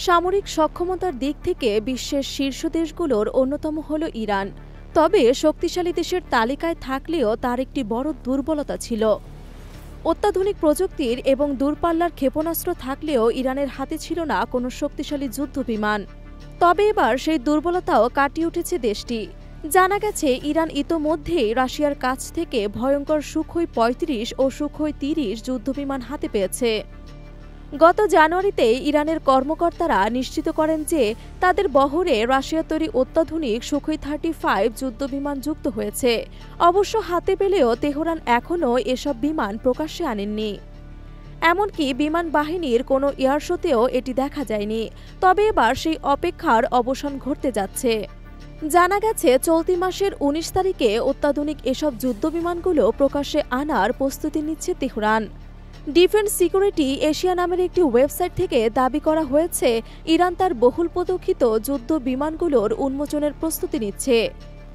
সামরিক সক্ষমতার দিক থেকে বিশ্বের শীর্ষ দেশগুলোর অন্যতম হল ইরান। তবে শক্তিশালী দেশের তালিকায় থাকলেও তার একটি বড় দুর্বলতা ছিল। অত্যাধুনিক প্রযুক্তির এবং দূরপাল্লার ক্ষেপণাস্ত্র থাকলেও ইরানের হাতে ছিল না কোনো শক্তিশালী যুদ্ধবিমান। তবে এবার সেই দুর্বলতাও কাটিয়ে উঠেছে দেশটি। জানা গেছে ইরান ইতোমধ্যেই রাশিয়ার কাছ থেকে ভয়ঙ্কর সুখোই ৩৫ ও সুখোই ৩০ যুদ্ধবিমান হাতে পেয়েছে। গত জানুয়ারিতে ইরানের কর্মকর্তারা নিশ্চিত করেন যে তাদের বহরে রাশিয়া তৈরি অত্যাধুনিক সুখোই ৩৫ যুদ্ধবিমান যুক্ত হয়েছে। অবশ্য হাতে পেলেও তেহরান এখনও এসব বিমান প্রকাশ্যে আনেননি। এমনকি বিমান বাহিনীর কোনো এয়ার শোতেও এটি দেখা যায়নি। তবে এবার সেই অপেক্ষার অবসান ঘটতে যাচ্ছে। জানা গেছে চলতি মাসের ১৯ তারিখে অত্যাধুনিক এসব যুদ্ধবিমানগুলো প্রকাশ্যে আনার প্রস্তুতি নিচ্ছে তেহরান। ডিফেন্স সিকিউরিটি এশিয়া নামের একটি ওয়েবসাইট থেকে দাবি করা হয়েছে ইরান তার বহুল প্রতীক্ষিত যুদ্ধ বিমানগুলোর উন্মোচনের প্রস্তুতি নিচ্ছে।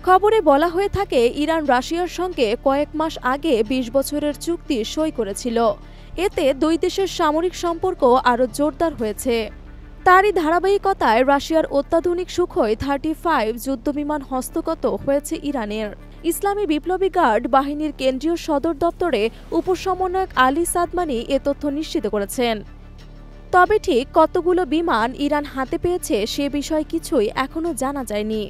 খবরে বলা হয়ে থাকে ইরান রাশিয়ার সঙ্গে কয়েক মাস আগে ২০ বছরের চুক্তি সই করেছিল। এতে দুই দেশের সামরিক সম্পর্ক আরও জোরদার হয়েছে। তারই ধারাবাহিকতায় রাশিয়ার অত্যাধুনিক সুখোই ৩৫ যুদ্ধবিমান হস্তগত হয়েছে ইরানের। ইসলামী বিপ্লবী গার্ড বাহিনীর কেন্দ্রীয় সদর দপ্তরে উপসমন্বয়ক আলী সাদমানি এ তথ্য নিশ্চিত করেছেন। তবে ঠিক কতগুলো বিমান ইরান হাতে পেয়েছে সে বিষয়ে কিছুই এখনও জানা যায়নি।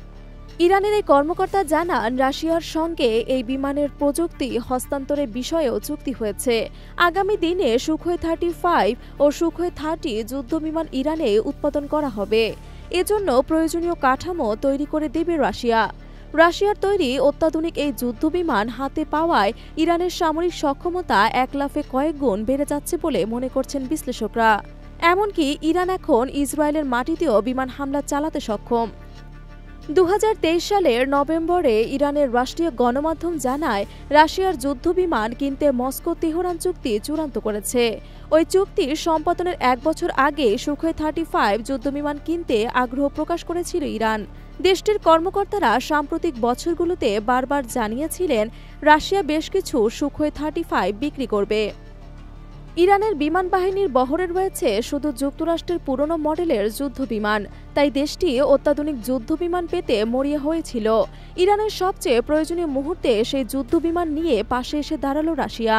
ইরানের এই কর্মকর্তা জানান, রাশিয়ার সঙ্গে এই বিমানের প্রযুক্তি হস্তান্তরের বিষয়েও চুক্তি হয়েছে। আগামী দিনে সুখোই ৩৫ ও সুখোই ৩০ যুদ্ধবিমান ইরানে উৎপাদন করা হবে। এজন্য প্রয়োজনীয় কাঠামো তৈরি করে দেবে রাশিয়া। রাশিয়ার তৈরি অত্যাধুনিক এই যুদ্ধবিমান হাতে পাওয়ায় ইরানের সামরিক সক্ষমতা এক লাফে কয়েক গুণ বেড়ে যাচ্ছে বলে মনে করছেন বিশ্লেষকরা। এমনকি ইরান এখন ইসরায়েলের মাটিতেও বিমান হামলা চালাতে সক্ষম। ২০২৩ সালের নভেম্বরে ইরানের রাষ্ট্রীয় গণমাধ্যম জানায় রাশিয়ার যুদ্ধবিমান কিনতে মস্কো তেহরান চুক্তি চূড়ান্ত করেছে। ওই চুক্তির সম্পাদনের ১ বছর আগে সুখোই ৩৫ যুদ্ধবিমান কিনতে আগ্রহ প্রকাশ করেছিল ইরান। দেশটির কর্মকর্তারা সাম্প্রতিক বছরগুলোতে বারবার জানিয়েছিলেন রাশিয়া বেশ কিছু সুখোই ৩৫ বিক্রি করবে। ইরানের বিমান বাহিনীর বহরে রয়েছে শুধু যুক্তরাষ্ট্রের পুরনো মডেলের যুদ্ধবিমান। তাই দেশটি অত্যাধুনিক যুদ্ধবিমান পেতে মরিয়া হয়েছিল। ইরানের সবচেয়ে প্রয়োজনীয় মুহূর্তে সেই যুদ্ধবিমান নিয়ে পাশে এসে দাঁড়ালো রাশিয়া।